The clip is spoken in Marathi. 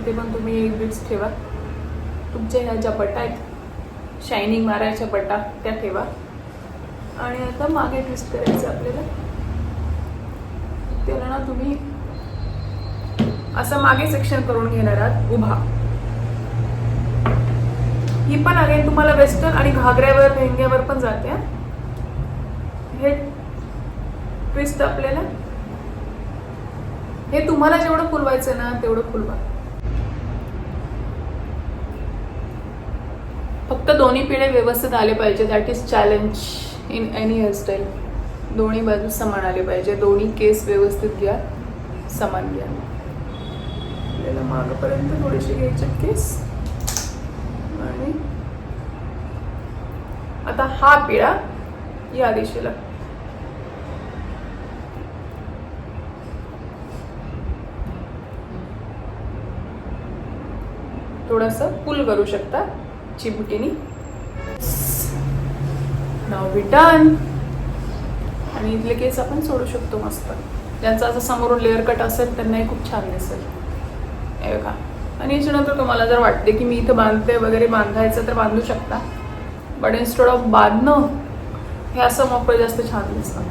इथे पण तुम्ही एक बीड्स ठेवा. तुमच्या ह्या ज्या बटा आहेत शायनिंग मारायच्या बटा त्या ठेवा. आणि आता मागे ट्विस्ट करायचं आपल्याला. त्याला ना तुम्ही असं मागे सेक्शन करून घेणार आहात उभा. ही पण अगेन तुम्हाला वेस्टर्न आणि घागऱ्यावर लेहंग्यावर पण जाते. हे ट्विस्ट आपल्याला हे तुम्हाला जेवढं फुलवायचं ना तेवढं फुलवा. फक्त दोन्ही पिळे व्यवस्थित आले पाहिजे. That is challenge in any hairstyle. दोन्ही बाजू समान आले पाहिजे. दोन्ही केस व्यवस्थित घ्या, समान घ्या. आपल्याला मागपर्यंत थोडेसे घ्यायचे केस. आणि आता हा पिळा या दिशेला. थोडंसं पुल करू शकता चिमटीनी. Now we done. आणि इथले केस आपण सोडू शकतो मस्त. ज्यांचा असं समोरून लेअर कट असेल त्यांनाही खूप छान दिसेल. हे बघा. आणि याच्यानंतर तुम्हाला जर वाटते की मी इथं बांधते वगैरे बांधायचं तर बांधू शकता. बट इन्स्टेड ऑफ बांधणं हे असं मोकळं जास्त छान दिसतं.